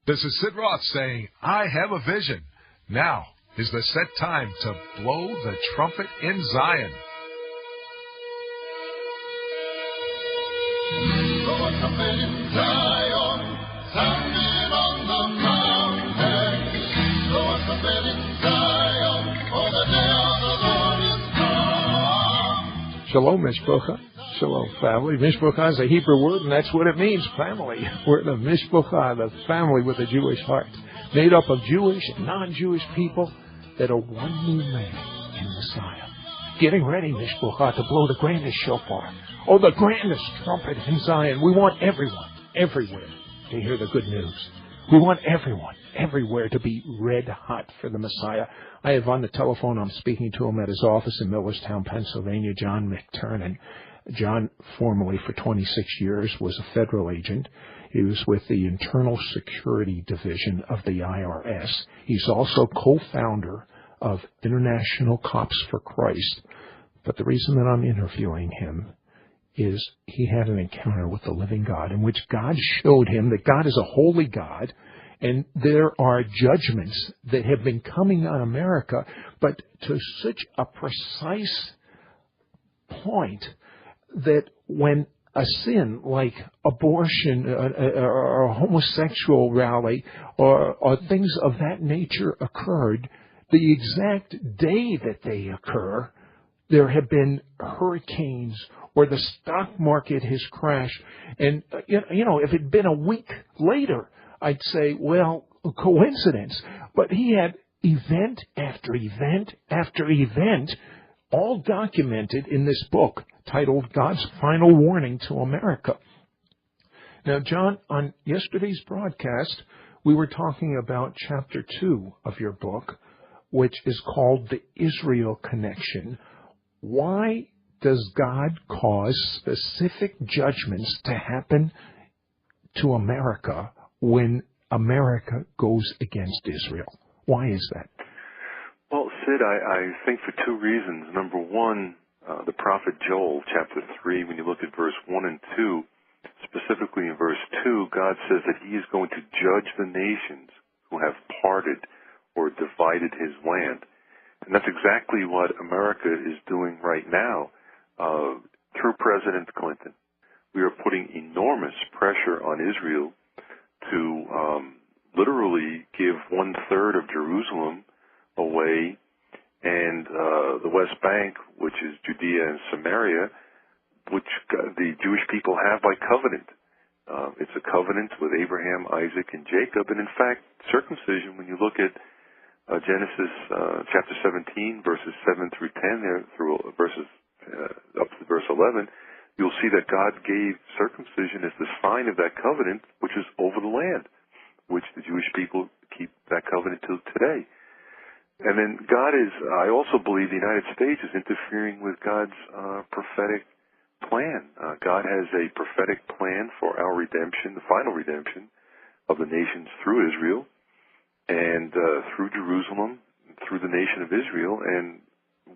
This is Sid Roth saying, I have a vision. Now is the set time to blow the trumpet in Zion. Blow a trumpet in Zion, sounding on the mountain. Blow a trumpet in Zion, for the day of the Lord is come. Shalom, Mishpocha. Shalom, family. Mishpocha is a Hebrew word, and that's what it means, family. We're the Mishpocha, the family with a Jewish heart, made up of Jewish and non-Jewish people that are one new man in Messiah. Getting ready, Mishpocha, to blow the grandest shofar, or the grandest trumpet in Zion. We want everyone, everywhere, to hear the good news. We want everyone, everywhere, to be red hot for the Messiah. I have on the telephone, I'm speaking to him at his office in Millerstown, Pennsylvania, John McTernan. John, formerly for 26 years, was a federal agent. He was with the Internal Security Division of the IRS. He's also co-founder of International Cops for Christ. But the reason that I'm interviewing him is he had an encounter with the living God in which God showed him that God is a holy God, and there are judgments that have been coming on America, but to such a precise point that when a sin like abortion or a homosexual rally or things of that nature occurred, the exact day that they occur, there have been hurricanes or the stock market has crashed. And, if it had been a week later, I'd say, well, coincidence. But he had event after event after event, all documented in this book titled God's Final Warning to America. Now, John, on yesterday's broadcast, we were talking about chapter 2 of your book, which is called The Israel Connection. Why does God cause specific judgments to happen to America when America goes against Israel? Why is that? Well, Sid, I think for two reasons. Number one, the prophet Joel, chapter 3, when you look at verse 1 and 2, specifically in verse 2, God says that he is going to judge the nations who have parted or divided his land. And that's exactly what America is doing right now. Through President Clinton, we are putting enormous pressure on Israel to literally give 1/3 of Jerusalem away, and the West Bank, which is Judea and Samaria, which the Jewish people have by covenant. It's a covenant with Abraham, Isaac, and Jacob. And in fact, circumcision, when you look at Genesis chapter 17, verses 7 through 10, there through verses up to verse 11, you'll see that God gave circumcision as the sign of that covenant, which is over the land, which the Jewish people keep that covenant till today. And then I also believe the United States is interfering with God's prophetic plan. God has a prophetic plan for our redemption, the final redemption of the nations through Israel and through Jerusalem, through the nation of Israel. And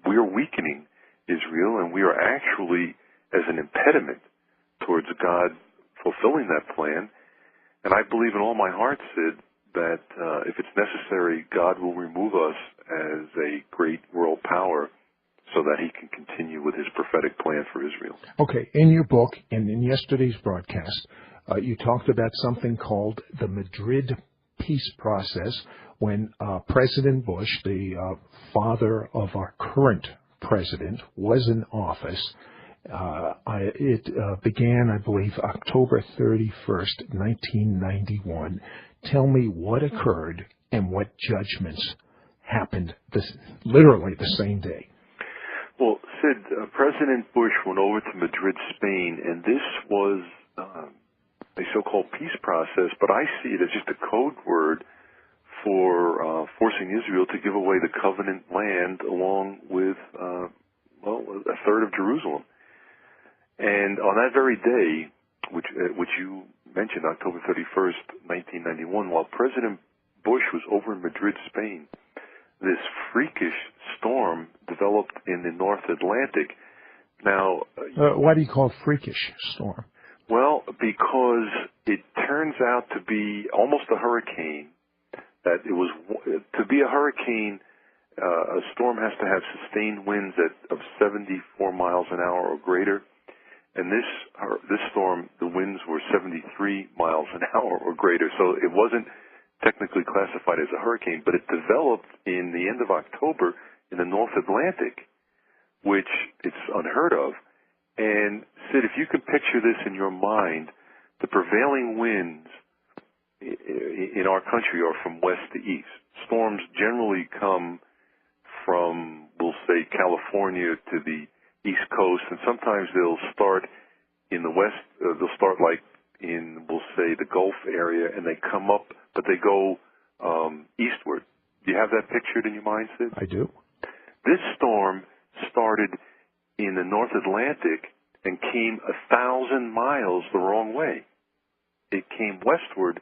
we are weakening Israel, and we are actually as an impediment towards God fulfilling that plan. And I believe in all my heart, Sid, that if it's necessary, God will remove us as a great world power so that he can continue with his prophetic plan for Israel. Okay, in your book and in yesterday's broadcast, you talked about something called the Madrid peace process when President Bush, the father of our current president, was in office. It began, I believe, October 31st, 1991. Tell me what occurred and what judgments happened literally the same day. Well, Sid, President Bush went over to Madrid, Spain, and this was a so-called peace process, but I see it as just a code word for forcing Israel to give away the covenant land along with, a third of Jerusalem. And on that very day, which you mentioned, October 31st, 1991, while President Bush was over in Madrid, Spain, this freakish storm developed in the North Atlantic. Now, why do you call it freakish storm? Well, because it turns out to be almost a hurricane. That it was to be a hurricane. A storm has to have sustained winds of 74 miles an hour or greater. And this storm, the winds were 73 miles an hour or greater. So it wasn't technically classified as a hurricane, but it developed in the end of October in the North Atlantic, which it's unheard of. And Sid, if you can picture this in your mind, the prevailing winds in our country are from west to east. Storms generally come from, we'll say, California to the East Coast, and sometimes they'll start in the west. They'll start like in, we'll say, the Gulf area, and they come up, but they go eastward. Do you have that pictured in your mind, Sid? I do. This storm started in the North Atlantic and came 1,000 miles the wrong way. It came westward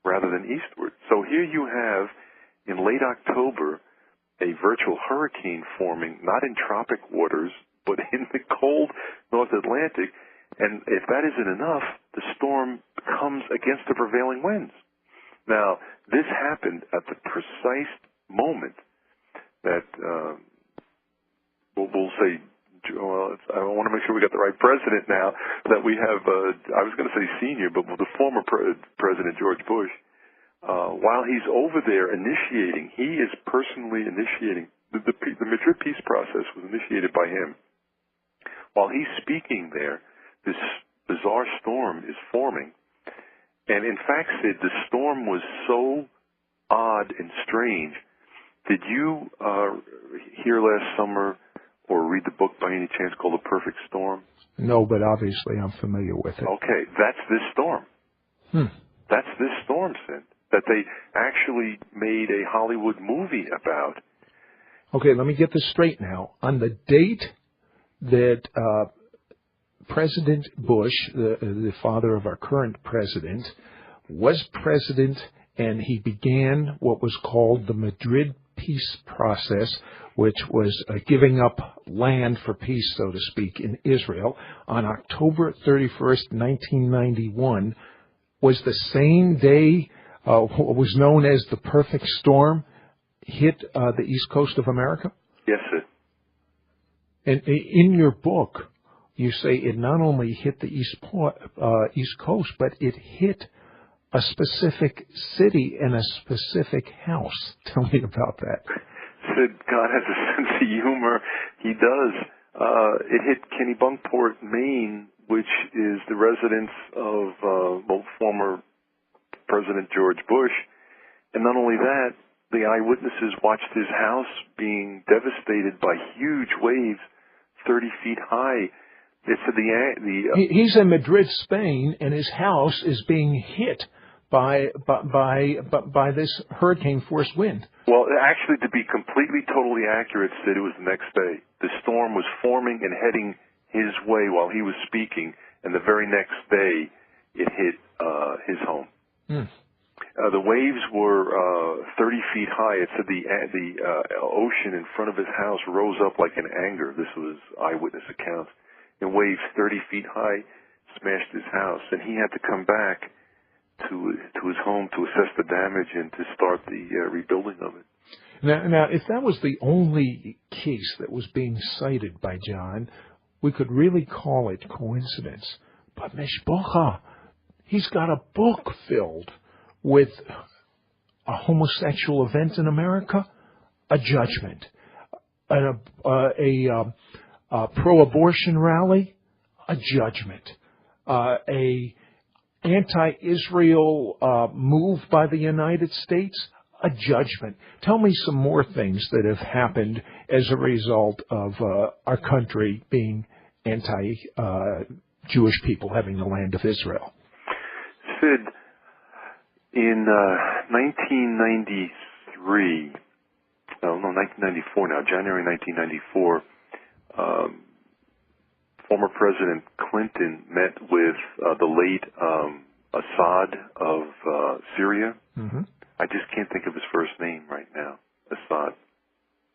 rather than eastward. So here you have, in late October, a virtual hurricane forming, not in tropic waters, but in the cold North Atlantic. And if that isn't enough, the storm comes against the prevailing winds. Now, this happened at the precise moment that, we'll say, I want to make sure we got the right president now, that we have, I was going to say senior, but the former President George Bush, while he's over there initiating, he is personally initiating, the Madrid peace process was initiated by him. While he's speaking there, this bizarre storm is forming. And in fact, Sid, the storm was so odd and strange. Did you hear last summer or read the book by any chance called The Perfect Storm? No, but obviously I'm familiar with it. Okay, that's this storm. That's this storm, Sid, that they actually made a Hollywood movie about. Okay, let me get this straight now. On the date that President Bush, the father of our current president, was president, and he began what was called the Madrid peace process, which was giving up land for peace, so to speak, in Israel, on October 31st, 1991, was the same day what was known as the perfect storm hit the east coast of America? Yes, sir. And in your book, you say it not only hit the East Coast, but it hit a specific city and a specific house. Tell me about that. Sid, God has a sense of humor. He does. It hit Kennebunkport, Maine, which is the residence of former President George Bush. And not only that, the eyewitnesses watched his house being devastated by huge waves 30 feet high. It's He's in Madrid, Spain, and his house is being hit by this hurricane force wind. Well, actually, to be completely, totally accurate, Sid, it was the next day. The storm was forming and heading his way while he was speaking, and the very next day, it hit his home. The waves were 30 feet high. It said the ocean in front of his house rose up like an anger. This was eyewitness accounts. And waves 30 feet high smashed his house, and he had to come back to his home to assess the damage and to start the rebuilding of it. Now, if that was the only case that was being cited by John, we could really call it coincidence. But Mishpocha, he's got a book filled with a homosexual event in America, a judgment, a pro-abortion rally, a judgment, a anti-Israel move by the United States, a judgment. Tell me some more things that have happened as a result of our country being anti-Jewish people having the land of Israel. Sid, in 1994 now, January 1994, former President Clinton met with the late Assad of Syria. I just can't think of his first name right now, Assad.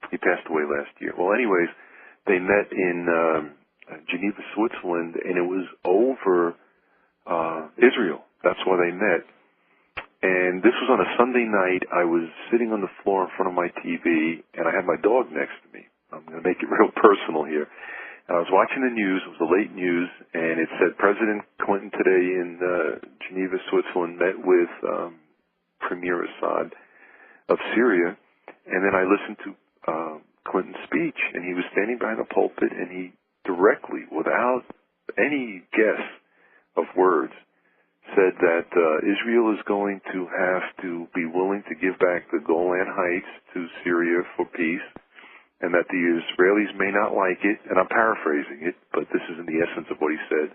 He passed away last year. Well, anyways, they met in Geneva, Switzerland, and it was over Israel. That's why they met. And this was on a Sunday night. I was sitting on the floor in front of my TV, and I had my dog next to me. I'm going to make it real personal here. And I was watching the news. It was the late news, and it said President Clinton today in Geneva, Switzerland, met with Premier Assad of Syria. And then I listened to Clinton's speech, and he was standing behind a pulpit, and he directly, without any guess of words, said that Israel is going to have to be willing to give back the Golan Heights to Syria for peace, and that the Israelis may not like it, and I'm paraphrasing it, but this isn't the essence of what he said,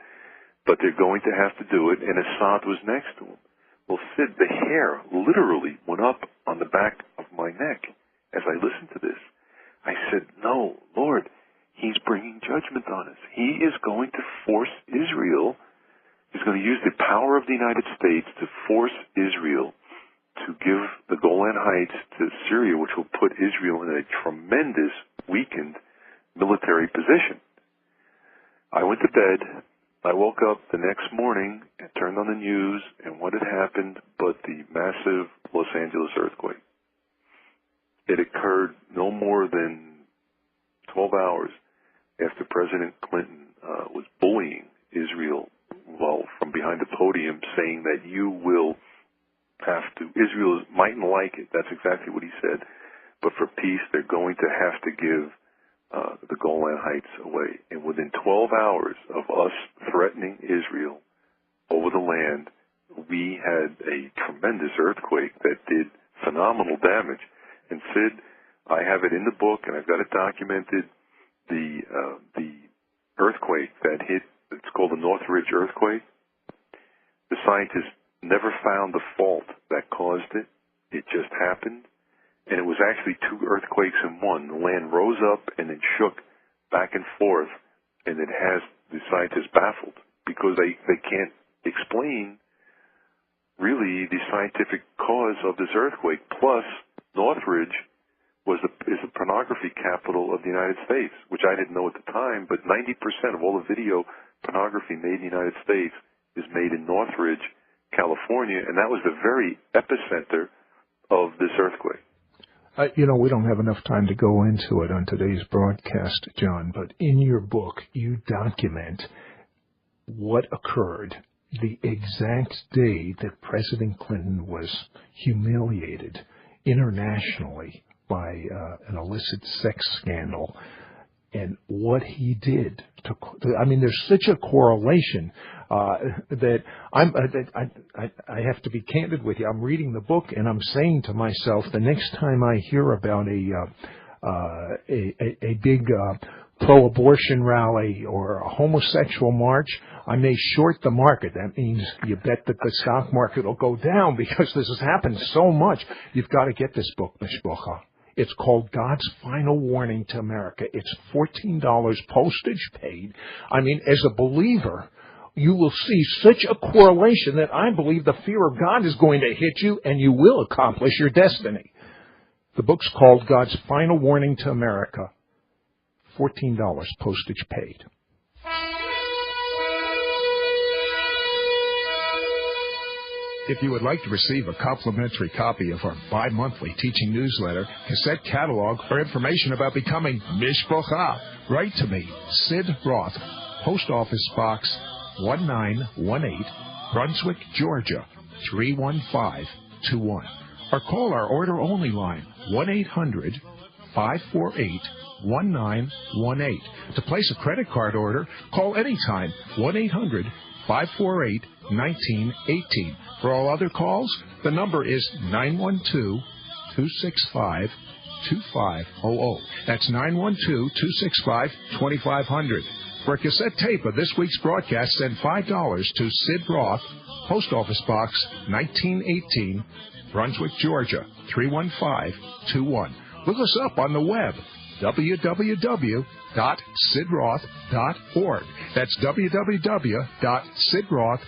but they're going to have to do it, and Assad was next to him. Well, Sid, the hair literally went up on the back of my neck as I listened to this. I said, no, Lord, he's bringing judgment on us. He is going to force Israel. He's going to use the power of the United States to force Israel to give the Golan Heights to Syria, which will put Israel in a tremendous, weakened military position. I went to bed. I woke up the next morning and turned on the news, and what had happened but the massive Los Angeles earthquake. It occurred no more than 12 hours after President Clinton was bullying Israel, well, from behind the podium, saying that you will have to, Israel mightn't like it. That's exactly what he said. But for peace, they're going to have to give the Golan Heights away. And within 12 hours of us threatening Israel over the land, we had a tremendous earthquake that did phenomenal damage. And Sid, I have it in the book, and I've got it documented, the earthquake that hit, it's called the Northridge earthquake. The scientists never found the fault that caused it. It just happened. And it was actually two earthquakes in one. The land rose up and then shook back and forth, and it has the scientists baffled because they can't explain really the scientific cause of this earthquake. Plus, Northridge is the pornography capital of the United States, which I didn't know at the time, but 90% of all the video pornography made in the United States is made in Northridge, California, and that was the very epicenter of this earthquake. We don't have enough time to go into it on today's broadcast, John, but in your book, you document what occurred the exact day that President Clinton was humiliated internationally by an illicit sex scandal, and what he did there's such a correlation that I have to be candid with you. I'm reading the book and I'm saying to myself, the next time I hear about a big pro-abortion rally or a homosexual march, I may short the market. That means you bet that the stock market will go down because this has happened so much. You've got to get this book, Mishpocha. It's called God's Final Warning to America. It's $14 postage paid. As a believer, you will see such a correlation that I believe the fear of God is going to hit you and you will accomplish your destiny. The book's called God's Final Warning to America. $14 postage paid. If you would like to receive a complimentary copy of our bi-monthly teaching newsletter, cassette catalog, or information about becoming Mishpocha, write to me, Sid Roth, Post Office Box 1918, Brunswick, Georgia 31521. Or call our order-only line, 1-800-548-1918. To place a credit card order, call anytime, 1-800-548-1918. For all other calls, the number is 912-265-2500. That's 912-265-2500. For a cassette tape of this week's broadcast, send $5 to Sid Roth, Post Office Box 1918, Brunswick, Georgia 31521. Look us up on the web, www.sidroth.org. That's www.sidroth.org.